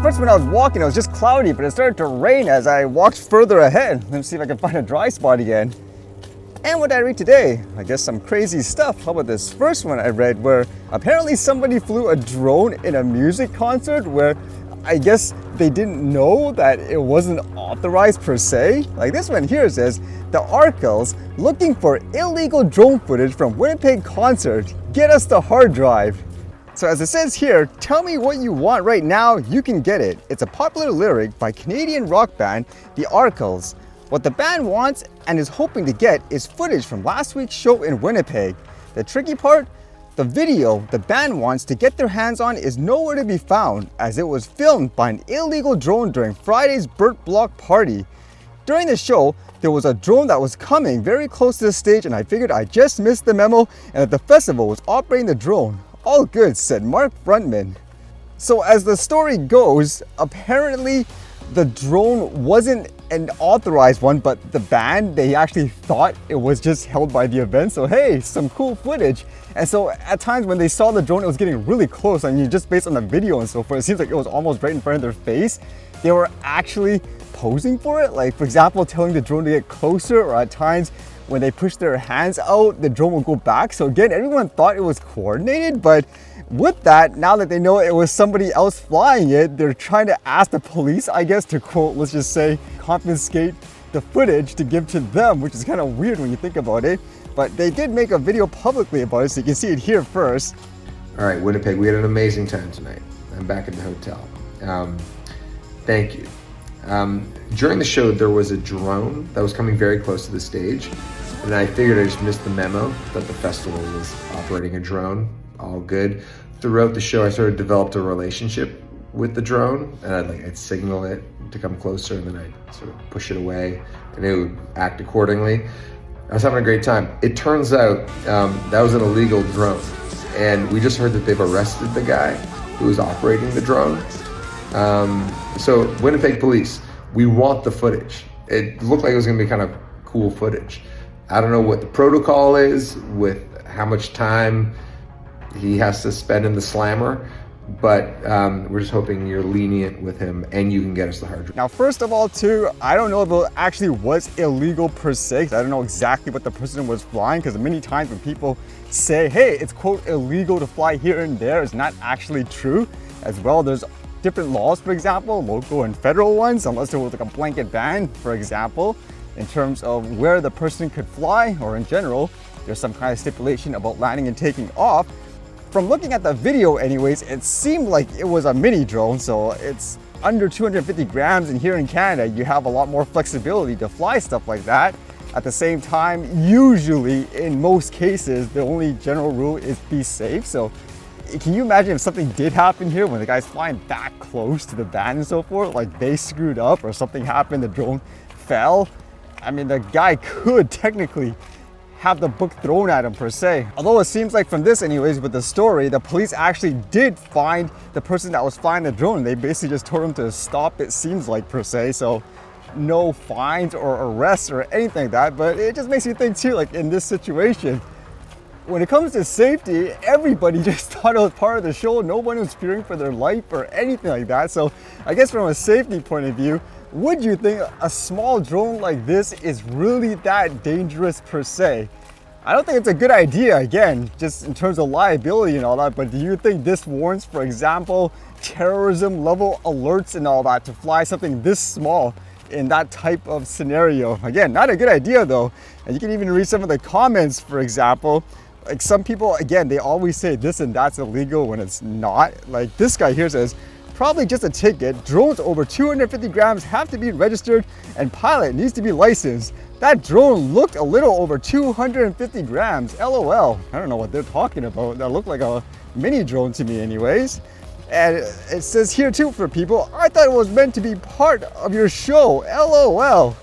first when I was walking, it was just cloudy, but it started to rain as I walked further ahead. Let me see if I can find a dry spot again. And what did I read today? I guess some crazy stuff. How about this first one I read where apparently somebody flew a drone in a music concert where I guess they didn't know that it wasn't authorized per se. Like this one here says, the Arkells looking for illegal drone footage from Winnipeg concert. Get us the hard drive. So as it says here, tell me what you want right now, you can get it. It's a popular lyric by Canadian rock band, the Arkells. What the band wants and is hoping to get is footage from last week's show in Winnipeg. The tricky part? The video the band wants to get their hands on is nowhere to be found as it was filmed by an illegal drone during Friday's Burt Block party. During the show, there was a drone that was coming very close to the stage and I figured I just missed the memo and that the festival was operating the drone. All good, said Mark Frontman. So as the story goes, apparently the drone wasn't an authorized one, but the band, they actually thought it was just held by the event. So hey, some cool footage. And so at times when they saw the drone, it was getting really close. I mean, just based on the video and so forth, it seems like it was almost right in front of their face. They were actually posing for it. Like for example, telling the drone to get closer, or at times when they push their hands out, the drone will go back. So again, everyone thought it was coordinated, but with that, now that they know it was somebody else flying it, they're trying to ask the police, I guess, to quote, let's just say, confiscate the footage to give to them, which is kind of weird when you think about it. But they did make a video publicly about it, so you can see it here first. All right, Winnipeg, we had an amazing time tonight. I'm back at the hotel. Thank you. During the show, there was a drone that was coming very close to the stage, and I figured I just missed the memo that the festival was operating a drone. All good. Throughout the show, I sort of developed a relationship with the drone, and I'd signal it to come closer, and then I'd sort of push it away, and it would act accordingly. I was having a great time. It turns out that was an illegal drone, and we just heard that they've arrested the guy who was operating the drone. So Winnipeg police, we want the footage. It looked like it was gonna be kind of cool footage. I don't know what the protocol is with how much time he has to spend in the slammer, but we're just hoping you're lenient with him and you can get us the hard drive. Now, first of all, too, I don't know if it actually was illegal per se. I don't know exactly what the person was flying, because many times when people say, hey, it's quote illegal to fly here and there, it's not actually true. As well, there's different laws, for example, local and federal ones, unless there was like a blanket ban, for example, in terms of where the person could fly, or in general, there's some kind of stipulation about landing and taking off. From looking at the video anyways, it seemed like it was a mini drone, so it's under 250 grams, and here in Canada, you have a lot more flexibility to fly stuff like that. At the same time, usually, in most cases, the only general rule is be safe. So can you imagine if something did happen here when the guy's flying that close to the band and so forth, like they screwed up or something happened, the drone fell? I mean, the guy could technically have the book thrown at him per se. Although it seems like from this anyways, with the story, the police actually did find the person that was flying the drone. They basically just told him to stop, it seems like, per se. So no fines or arrests or anything like that, but it just makes you think too, like in this situation, when it comes to safety, everybody just thought it was part of the show. No one was fearing for their life or anything like that. So I guess from a safety point of view, would you think a small drone like this is really that dangerous per se? I don't think it's a good idea, again, just in terms of liability and all that, but do you think this warrants, for example, terrorism level alerts and all that to fly something this small in that type of scenario? Again, not a good idea though. And you can even read some of the comments, for example. Like some people, again, they always say this and that's illegal when it's not. Like this guy here says, probably just a ticket. Drones over 250 grams have to be registered and pilot needs to be licensed. That drone looked a little over 250 grams. LOL. I don't know what they're talking about. That looked like a mini drone to me anyways. And it says here too for people, I thought it was meant to be part of your show. LOL.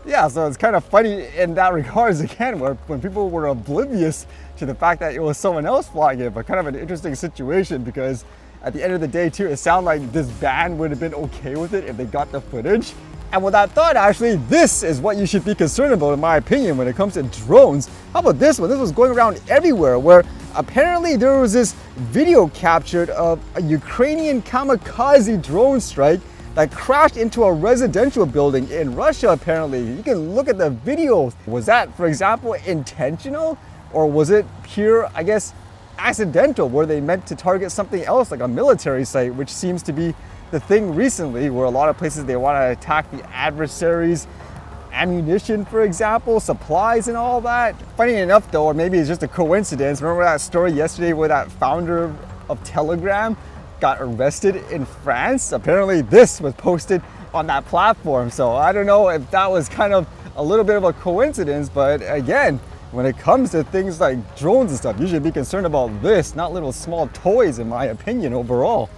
Yeah, so it's kind of funny in that regards again, where when people were oblivious to the fact that it was someone else flying it, but kind of an interesting situation because at the end of the day too, it sounded like this band would have been okay with it if they got the footage. And with that thought, actually, this is what you should be concerned about, in my opinion, when it comes to drones. How about this one? This was going around everywhere, where apparently there was this video captured of a Ukrainian kamikaze drone strike that crashed into a residential building in Russia, apparently. You can look at the videos. Was that, for example, intentional? Or was it pure, I guess, accidental? Were they meant to target something else, like a military site, which seems to be the thing recently, where a lot of places they want to attack the adversaries' ammunition, for example, supplies and all that. Funny enough though, or maybe it's just a coincidence, remember that story yesterday where that founder of Telegram got arrested in France? Apparently this was posted on that platform. So I don't know if that was kind of a little bit of a coincidence, but again, when it comes to things like drones and stuff, you should be concerned about this, not little small toys, in my opinion, overall.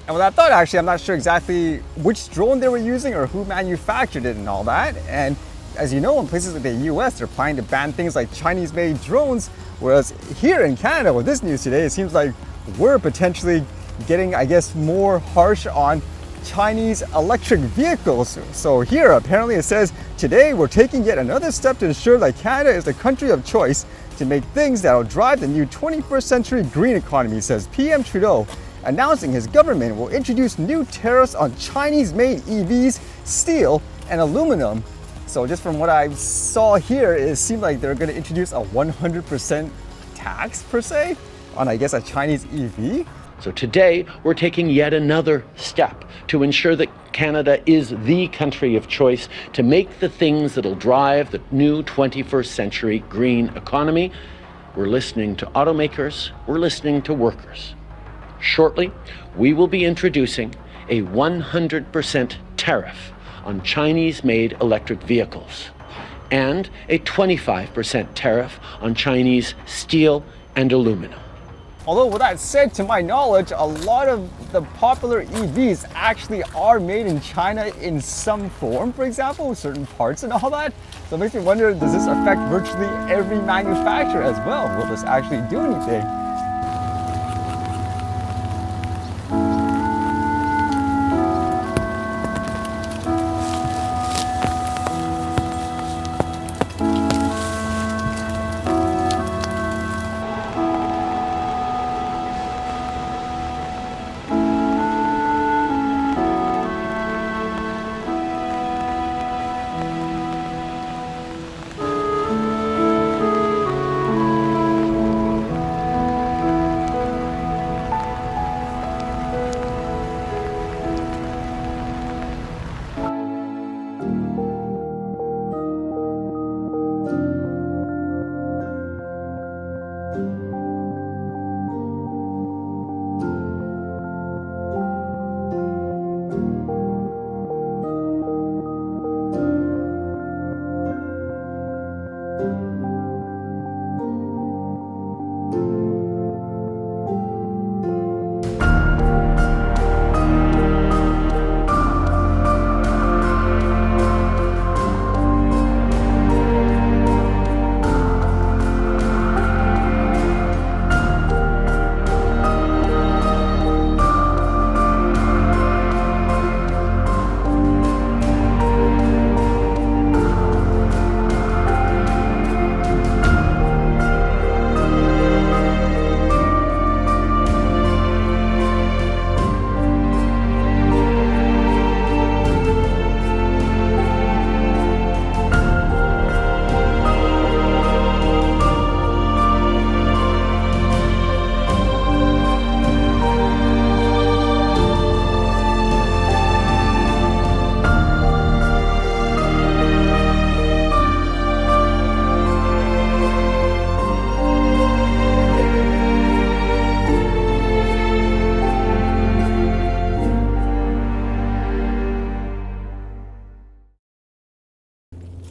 And with that thought, actually, I'm not sure exactly which drone they were using or who manufactured it and all that. And as you know, in places like the US, they're planning to ban things like Chinese-made drones, whereas here in Canada, with this news today, it seems like we're potentially getting, I guess, more harsh on Chinese electric vehicles. So here, apparently it says, today we're taking yet another step to ensure that Canada is the country of choice to make things that will drive the new 21st century green economy, says PM Trudeau, announcing his government will introduce new tariffs on Chinese-made EVs, steel, and aluminum. So just from what I saw here, it seemed like they're going to introduce a 100% tax, per se, on, I guess, a Chinese EV. So today, we're taking yet another step to ensure that Canada is the country of choice to make the things that'll drive the new 21st century green economy. We're listening to automakers, we're listening to workers. Shortly, we will be introducing a 100% tariff on Chinese-made electric vehicles and a 25% tariff on Chinese steel and aluminum. Although with that said, to my knowledge, a lot of the popular EVs actually are made in China in some form, for example, certain parts and all that. So it makes me wonder, does this affect virtually every manufacturer as well? Will this actually do anything?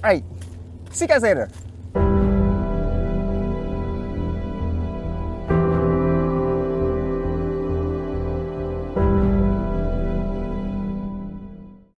All right, see you guys later.